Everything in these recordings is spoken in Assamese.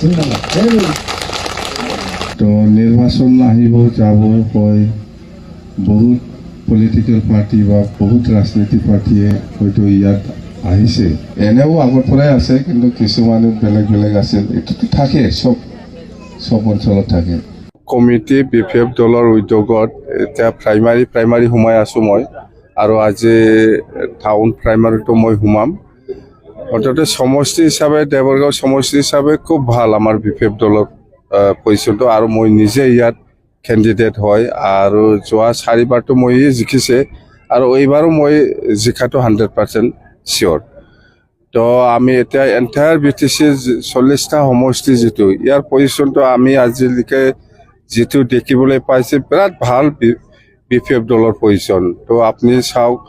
তো নিৰ্বাচন আহিব যাব হয় বহুত পলিটিক্যাল পাৰ্টি বা বহুত ৰাজনৈতিক পাৰ্টিয়ে হয়তো ইয়াত আহিছে এনেও আগৰ পৰাই আছে কিন্তু কিছুমান বেলেগ বেলেগ আছে এটোতো থাকে সব অঞ্চলত থাকে কমিটি বিপিএফ দলৰ উদ্যোগত এতিয়া প্ৰাইমাৰী সোমাই আছো মই আৰু আজি টাউন প্ৰাইমাৰীটো মই সোমাম অৰ্থাৎ সমষ্টি হিচাপে দেৱৰগাঁও সমষ্টি হিচাপে খুব ভাল আমাৰ বিপিএফ দলৰ পজিশ্যনটো আৰু মই নিজে ইয়াত কেণ্ডিডেট হয় আৰু যোৱা 4বাৰটো মই জিকিছে আৰু এইবাৰো মই জিকাটো 100% চিয়ৰ তো আমি এতিয়া এণ্টায়াৰ বিটিচি 40টা সমষ্টি যিটো ইয়াৰ পজিশ্যনটো আমি আজিলৈকে যিটো দেখিবলৈ পাইছে বিৰাট ভাল বিপিএফ দলৰ পজিশ্যন তো আপুনি চাওক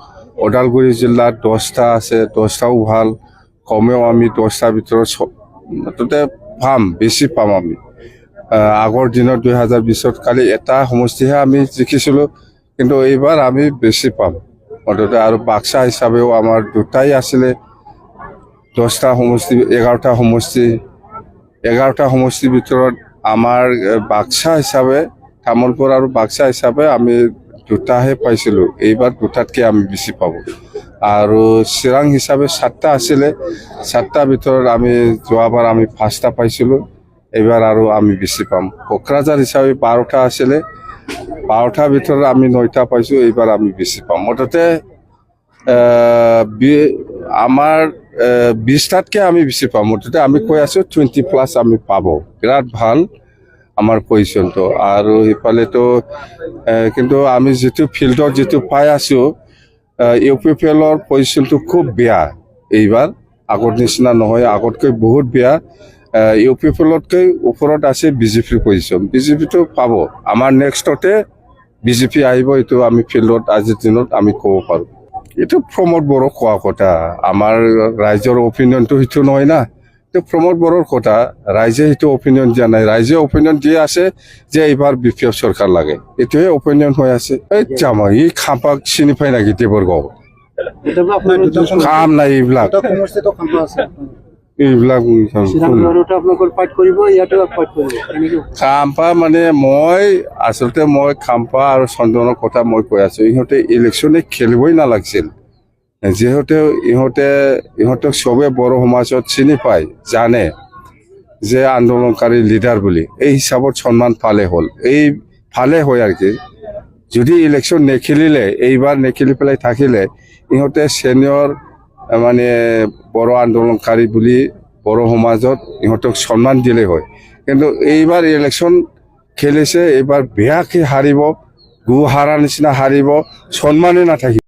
ওদালগুৰি জিলাত 10টা আছে 10টাও ভাল কমেও আমি 10টাৰ ভিতৰত মুঠতে পাম বেছি পাম আমি আগৰ দিনত 2020ত কালি এটা সমষ্টিহে আমি জিকিছিলোঁ কিন্তু এইবাৰ আমি বেছি পাম মুঠতে আৰু বাক্সা হিচাপেও আমাৰ দুটাই আছিলে 10টা সমষ্টি 11টা সমষ্টিৰ ভিতৰত আমাৰ বাক্সা হিচাপে তামোলপুৰ আৰু বাক্সা হিচাপে আমি দুটাহে পাইছিলোঁ এইবাৰ দুটাতকৈ আমি বেছি পাব আৰু চিৰাং হিচাপে 7টা আছিলে 7টাৰ ভিতৰত আমি যোৱাবাৰ আমি 5টা পাইছিলোঁ এইবাৰ আৰু আমি বেছি পাম কোকৰাঝাৰ হিচাপে 12টা আছিলে 12টাৰ ভিতৰত আমি 9টা পাইছোঁ এইবাৰ আমি বেছি পাম মুঠতে আমাৰ 20টাতকৈ আমি বেছি পাম মুঠতে আমি কৈ আছোঁ 20+ আমি পাব বিৰাট ভাল আমাৰ পজিশ্যনটো আৰু ইফালেতো কিন্তু আমি যিটো ফিল্ডত যিটো পাই আছোঁ ইউপিপিএলৰ পজিশ্যনটো খুব বেয়া এইবাৰ আগৰ নিচিনা নহয় আগতকৈ বহুত বেয়া ইউপিপিএলতকৈ ওপৰত আছে বিজেপিৰ পজিশ্যন বিজেপিটো পাব আমাৰ নেক্সটতে বিজেপি আহিব এইটো আমি ফিল্ডত আজিৰ দিনত আমি ক'ব পাৰোঁ এইটো প্ৰমোদ বড়ো কোৱা কথা আমাৰ ৰাইজৰ অপিনিয়নটো সেইটো নহয় না এইটো প্ৰমোদ বড়োৰ কথা ৰাইজে সেইটো অপিনিয়ন দিয়া নাই ৰাইজে অপিনিয়ন দি আছে যে এইবাৰ বিপিএফ চৰকাৰ লাগে এইটোহে অপিনিয়ন হৈ আছে এই জামা ই খাম্পাক চিনি পাই নেকি দেৱৰগাঁও কাম নাই এইবিলাক খাম্পা মানে মই খাম্পা আৰু চন্দনৰ কথা মই কৈ আছো ইহঁতে ইলেকশ্যনে খেলিবই নালাগিছিল যিহেতু ইহঁতক চবে বড়ো সমাজত চিনি পায় জানে যে আন্দোলনকাৰী লিডাৰ বুলি এই হিচাপত সন্মান পালে হ'ল এই ভালে হয় আৰু কি যদি ইলেকশ্যন নেখেলিলে এইবাৰ নেখেলি পেলাই থাকিলে ইহঁতে ছিনিয়ৰ মানে বড়ো আন্দোলনকাৰী বুলি বড়ো সমাজত ইহঁতক সন্মান দিলে হয় কিন্তু এইবাৰ ইলেকশ্যন খেলিছে এইবাৰ বেয়াকৈ হাৰিব গু হাৰাৰ নিচিনা হাৰিব সন্মানে নাথাকিব